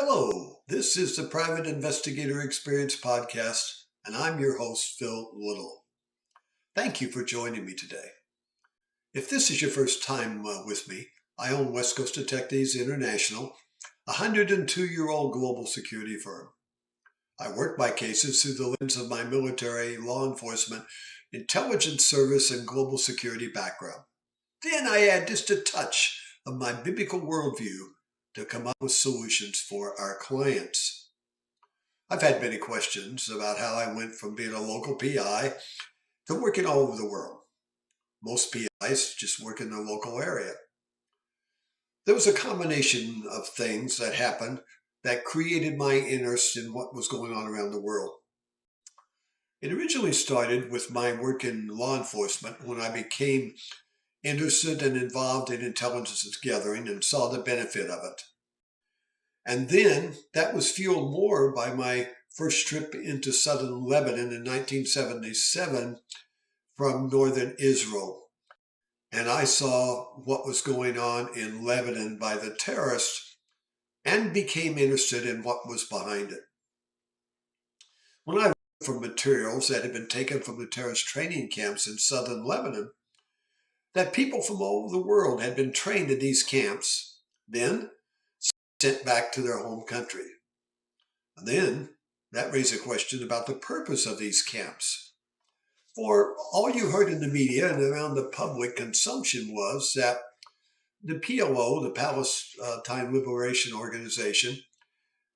Hello, this is the Private Investigator Experience Podcast, and I'm your host, Phil Little. Thank you for joining me today. If this is your first time with me, I own West Coast Detectives International, a 102-year-old global security firm. I work my cases through the lens of my military, law enforcement, intelligence service, and global security background. Then I add just a touch of my biblical worldview to come up with solutions for our clients. I've had many questions about how I went from being a local PI to working all over the world. Most PIs just work in their local area. There was a combination of things that happened that created my interest in what was going on around the world. It originally started with my work in law enforcement when I became interested and involved in intelligence gathering and saw the benefit of it. And then that was fueled more by my first trip into southern Lebanon in 1977 from northern Israel. And I saw what was going on in Lebanon by the terrorists and became interested in what was behind it. When I learned from materials that had been taken from the terrorist training camps in southern Lebanon, that people from all over the world had been trained in these camps, then sent back to their home country. And then that raised a question about the purpose of these camps. For all you heard in the media and around the public consumption was that the PLO, the Palestine Liberation Organization,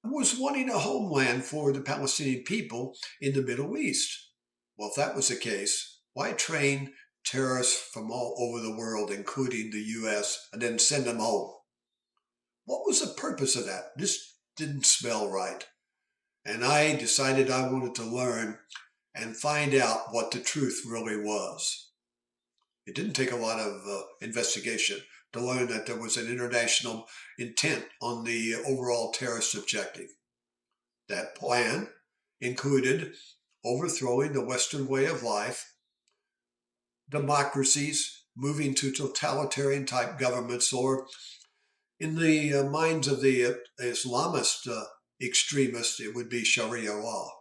was wanting a homeland for the Palestinian people in the Middle East. Well, if that was the case, why train terrorists from all over the world, including the U.S., and then send them home? What was the purpose of that? This didn't smell right. And I decided I wanted to learn and find out what the truth really was. It didn't take a lot of investigation to learn that there was an international intent on the overall terrorist objective. That plan included overthrowing the Western way of life, democracies, moving to totalitarian type governments, or in the minds of the Islamist extremists, it would be Sharia law.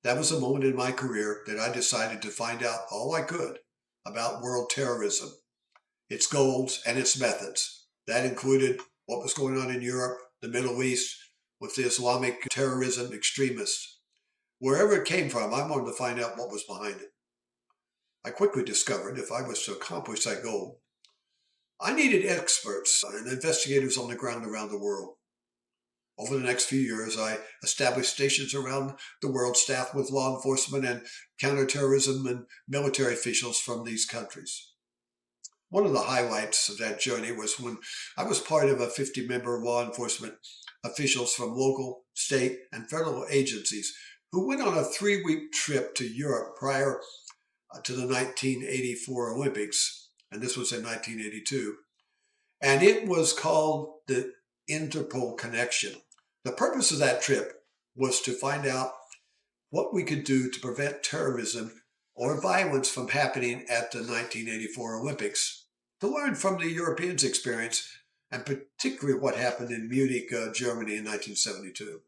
That was a moment in my career that I decided to find out all I could about world terrorism, its goals, and its methods. That included what was going on in Europe, the Middle East, with the Islamic terrorism extremists. Wherever it came from, I wanted to find out what was behind it. I quickly discovered if I was to accomplish that goal, I needed experts and investigators on the ground around the world. Over the next few years, I established stations around the world staffed with law enforcement and counterterrorism and military officials from these countries. One of the highlights of that journey was when I was part of a 50-member law enforcement officials from local, state, and federal agencies who went on a 3-week trip to Europe prior to the 1984 Olympics, and this was in 1982. And it was called the Interpol Connection. The purpose of that trip was to find out what we could do to prevent terrorism or violence from happening at the 1984 Olympics, to learn from the Europeans' experience, and particularly what happened in Munich, Germany in 1972.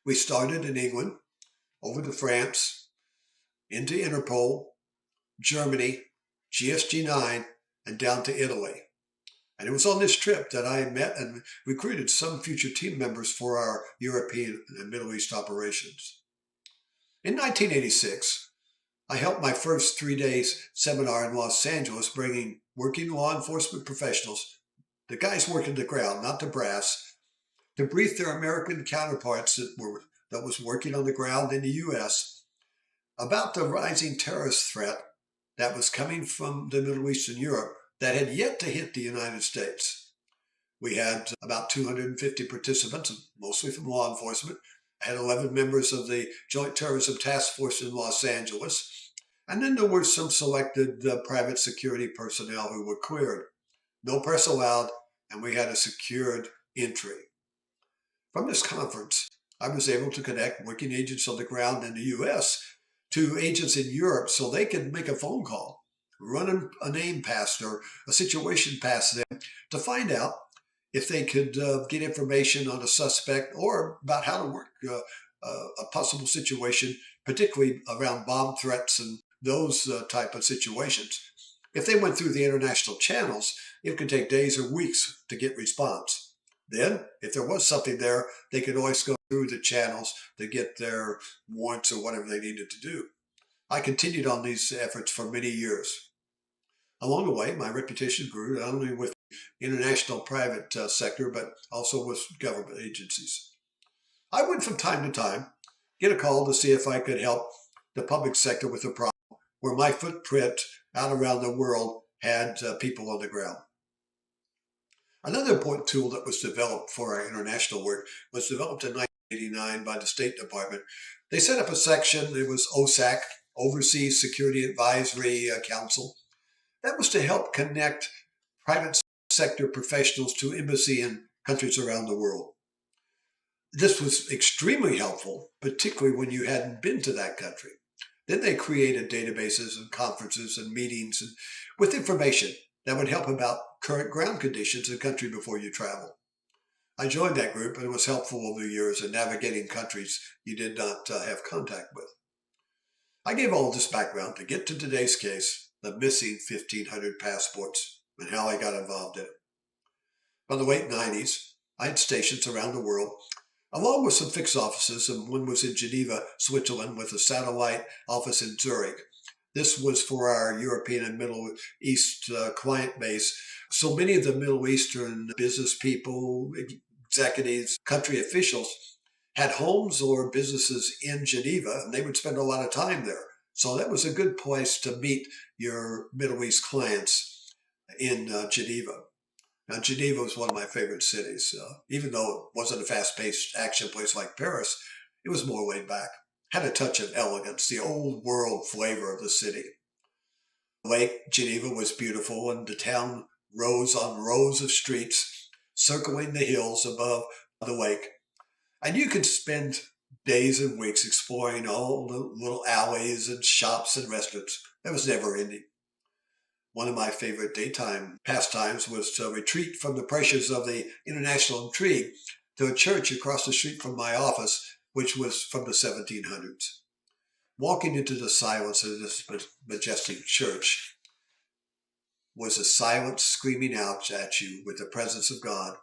We started in England, over to France, into Interpol, Germany, GSG-9, and down to Italy. And it was on this trip that I met and recruited some future team members for our European and Middle East operations. In 1986, I held my first 3-day seminar in Los Angeles, bringing working law enforcement professionals, the guys working the ground, not the brass, to brief their American counterparts that was working on the ground in the U.S. about the rising terrorist threat that was coming from the Middle East and Europe that had yet to hit the United States. We had about 250 participants, mostly from law enforcement. I had 11 members of the Joint Terrorism Task Force in Los Angeles. And then there were some selected private security personnel who were cleared. No press allowed, and we had a secured entry. From this conference, I was able to connect working agents on the ground in the U.S. to agents in Europe so they could make a phone call, run a name past or a situation past them to find out if they could get information on a suspect or about how to work a possible situation, particularly around bomb threats and those type of situations. If they went through the international channels, it could take days or weeks to get response. Then, if there was something there, they could always go through the channels to get their warrants or whatever they needed to do. I continued on these efforts for many years. Along the way, my reputation grew not only with the international private sector, but also with government agencies. I would from time to time get a call to see if I could help the public sector with a problem where my footprint out around the world had people on the ground. Another important tool that was developed for our international work was developed in 1989 by the State Department. They set up a section, it was OSAC, Overseas Security Advisory Council. That was to help connect private sector professionals to embassy in countries around the world. This was extremely helpful, particularly when you hadn't been to that country. Then they created databases and conferences and meetings with information that would help about current ground conditions in the country before you travel. I joined that group and it was helpful over the years in navigating countries you did not have contact with. I gave all this background to get to today's case, the missing 1,500 passports, and how I got involved in it. By the late 90s, I had stations around the world, along with some fixed offices, and one was in Geneva, Switzerland, with a satellite office in Zurich. This was for our European and Middle East client base. So many of the Middle Eastern business people, executives, country officials had homes or businesses in Geneva, and they would spend a lot of time there. So that was a good place to meet your Middle East clients in Geneva. Now, Geneva was one of my favorite cities. Even though it wasn't a fast-paced action place like Paris, it was more laid back. Had a touch of elegance, the old world flavor of the city. Lake Geneva was beautiful, and the town rose on rows of streets circling the hills above the lake. And you could spend days and weeks exploring all the little alleys and shops and restaurants. That was never ending. One of my favorite daytime pastimes was to retreat from the pressures of the international intrigue to a church across the street from my office, which was from the 1700s. Walking into the silence of this majestic church was a silence screaming out at you with the presence of God.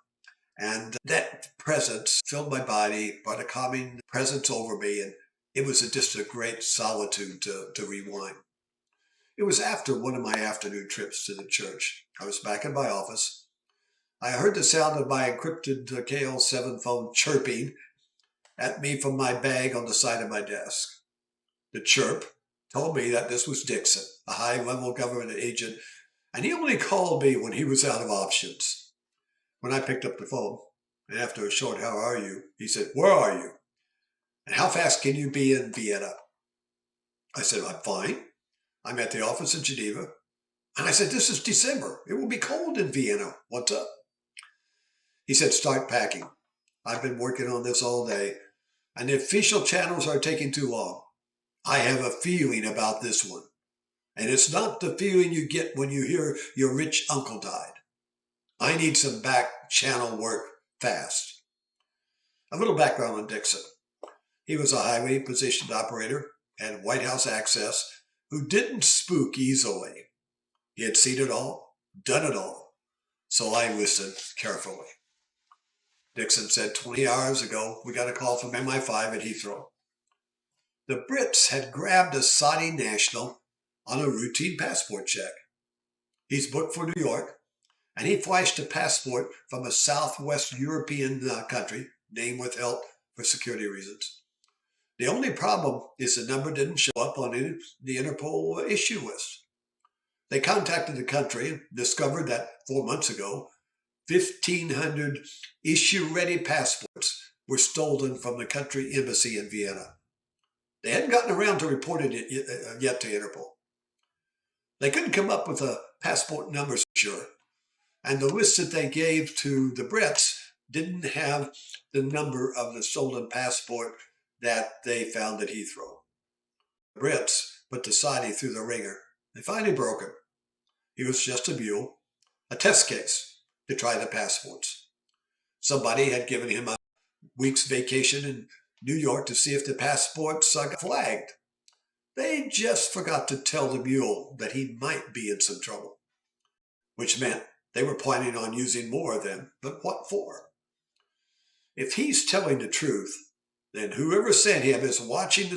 And that presence filled my body, brought a calming presence over me, and it was just a great solitude to rewind. It was after one of my afternoon trips to the church. I was back in my office. I heard the sound of my encrypted KL7 phone chirping at me from my bag on the side of my desk. The chirp told me that this was Dixon, a high-level government agent, and he only called me when he was out of options. When I picked up the phone, and after a short "how are you?" he said, "Where are you? And how fast can you be in Vienna?" I said, "I'm fine. I'm at the office in Geneva." And I said, "This is December. It will be cold in Vienna. What's up?" He said, "Start packing. I've been working on this all day, and the official channels are taking too long. I have a feeling about this one. And it's not the feeling you get when you hear your rich uncle died. I need some back channel work fast." A little background on Dixon. He was a highly positioned operator, had White House access, who didn't spook easily. He had seen it all, done it all, so I listened carefully. Dixon said, 20 hours ago, we got a call from MI5 at Heathrow. The Brits had grabbed a Saudi national on a routine passport check. He's booked for New York, and he flashed a passport from a Southwest European country, name withheld for security reasons. The only problem is the number didn't show up on the Interpol issue list. They contacted the country and discovered that 4 months ago, 1,500 issue-ready passports were stolen from the country embassy in Vienna. They hadn't gotten around to reporting it yet to Interpol. They couldn't come up with a passport number, sure, and the list that they gave to the Brits didn't have the number of the stolen passport that they found at Heathrow. The Brits put the Saudi through the ringer. They finally broke him. He was just a mule, a test case to try the passports. Somebody had given him a week's vacation in New York to see if the passports got flagged. They just forgot to tell the mule that he might be in some trouble, which meant they were planning on using more of them, but what for? If he's telling the truth, then whoever sent him is watching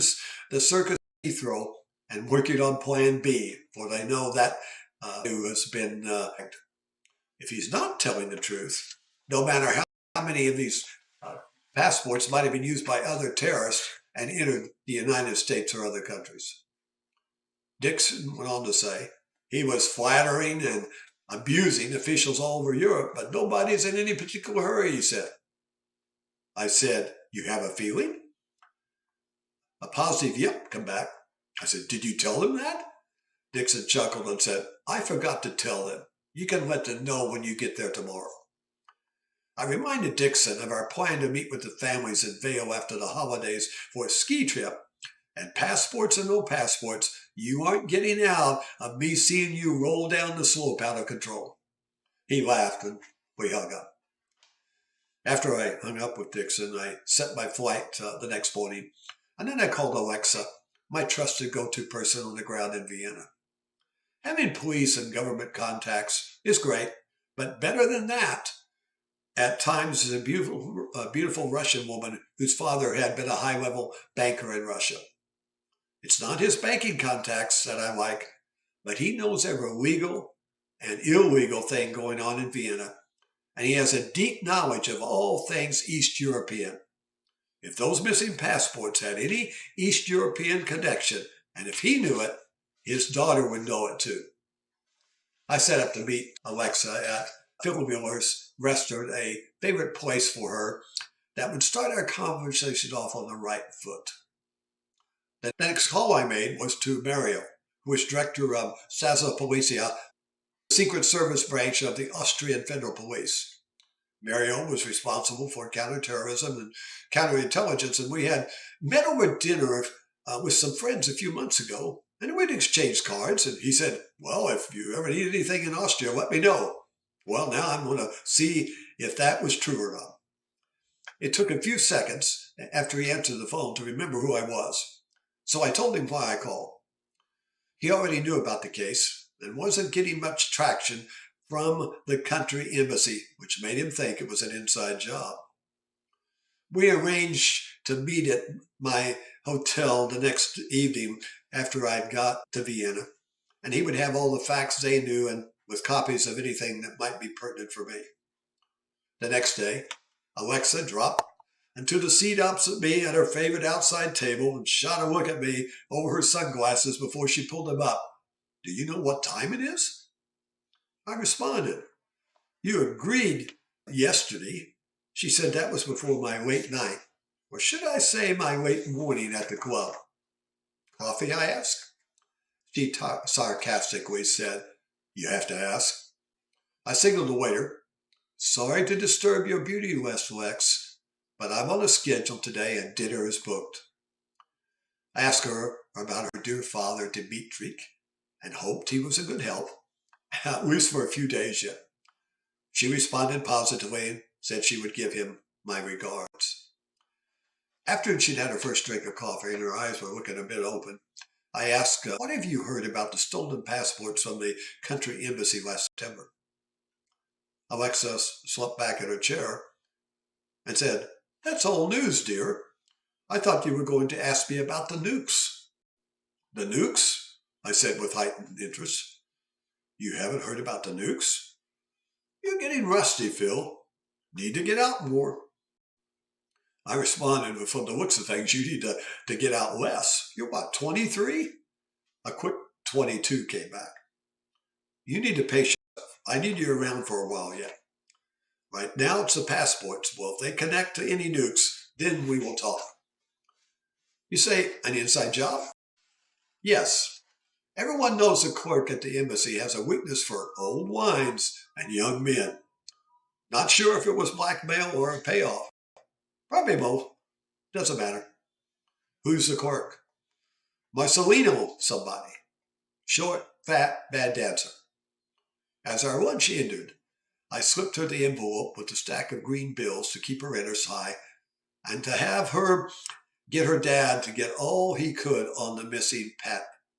the circus throw and working on plan B, for they know that has been if he's not telling the truth, no matter how many of these passports might have been used by other terrorists and entered the United States or other countries. Dixon went on to say he was flattering and abusing officials all over Europe, but nobody's in any particular hurry, he said. I said, you have a feeling? A positive yep come back. I said, did you tell them that? Dixon chuckled and said, I forgot to tell them. You can let them know when you get there tomorrow. I reminded Dixon of our plan to meet with the families in Vail after the holidays for a ski trip. And passports or no passports, you aren't getting out of me seeing you roll down the slope out of control. He laughed and we hung up. After I hung up with Dixon, I set my flight the next morning, and then I called Alexa, my trusted go-to person on the ground in Vienna. Having police and government contacts is great, but better than that, at times, is a beautiful Russian woman whose father had been a high-level banker in Russia. It's not his banking contacts that I like, but he knows every legal and illegal thing going on in Vienna, and he has a deep knowledge of all things East European. If those missing passports had any East European connection, and if he knew it, his daughter would know it too. I set up to meet Alexa at Phil Miller's restaurant, a favorite place for her that would start our conversation off on the right foot. The next call I made was to Mario, who was director of Stasi Policia, the Secret Service branch of the Austrian Federal Police. Mario was responsible for counterterrorism and counterintelligence, and we had met over dinner with some friends a few months ago, and we'd exchanged cards, and he said, well, if you ever need anything in Austria, let me know. Well, now I'm going to see if that was true or not. It took a few seconds after he answered the phone to remember who I was, so I told him why I called. He already knew about the case and wasn't getting much traction from the country embassy, which made him think it was an inside job. We arranged to meet at my hotel the next evening after I'd got to Vienna, and he would have all the facts they knew and with copies of anything that might be pertinent for me. The next day, Alexa dropped into the seat opposite me at her favorite outside table and shot a look at me over her sunglasses before she pulled them up. Do you know what time it is? I responded, you agreed yesterday. She said that was before my late night, or should I say my late morning at the club. Coffee, I asked. She sarcastically said, you have to ask. I signaled the waiter. Sorry to disturb your beauty rest, Lex, but I'm on a schedule today and dinner is booked. I asked her about her dear father, Dmitri, and hoped he was in good health, at least for a few days yet. She responded positively and said she would give him my regards. After she'd had her first drink of coffee and her eyes were looking a bit open, I asked, what have you heard about the stolen passports from the country embassy last September? Alexa slumped back in her chair and said, that's all news, dear. I thought you were going to ask me about the nukes. The nukes? I said with heightened interest. You haven't heard about the nukes? You're getting rusty, Phil. Need to get out more. I responded, but from the looks of things, you need to get out less. You're what, 23? A quick 22 came back. You need to pace yourself. I need you around for a while yet. Right now it's the passports. Well, if they connect to any nukes, then we will talk. You say, an inside job? Yes. Everyone knows the clerk at the embassy has a weakness for old wines and young men. Not sure if it was blackmail or a payoff. Probably both. Doesn't matter. Who's the clerk? Marcelino somebody. Short, fat, bad dancer. As our lunch ended, I slipped her the envelope with the stack of green bills to keep her innards high and to have her get her dad to get all he could on the missing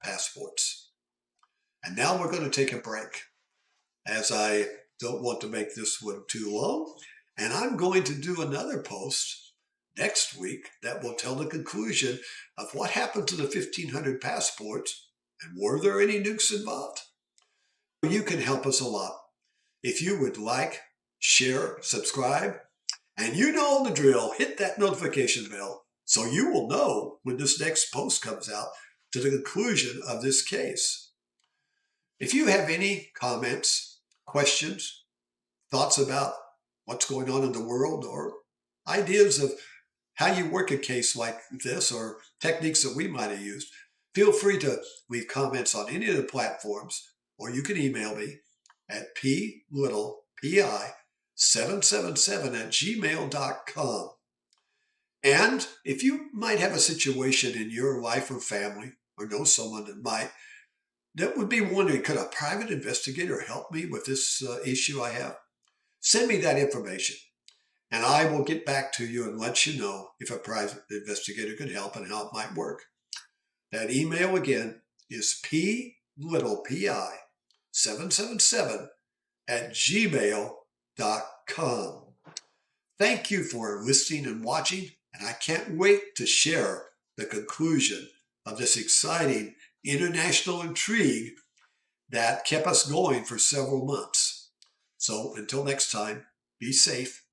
passports. And now we're going to take a break, as I don't want to make this one too long. And I'm going to do another post next week that will tell the conclusion of what happened to the 1,500 passports and were there any nukes involved. You can help us a lot. If you would like, share, subscribe, and you know the drill, hit that notification bell so you will know when this next post comes out to the conclusion of this case. If you have any comments, questions, thoughts about what's going on in the world, or ideas of how you work a case like this, or techniques that we might have used, feel free to leave comments on any of the platforms, or you can email me at pi777@gmail.com. And if you might have a situation in your life or family, or know someone that would be wondering, could a private investigator help me with this issue I have? Send me that information, and I will get back to you and let you know if a private investigator could help and how it might work. That email again is pi777@gmail.com. Thank you for listening and watching, and I can't wait to share the conclusion of this exciting international intrigue that kept us going for several months. So until next time, be safe.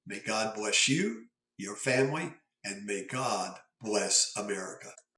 May God bless you, your family, and may God bless America.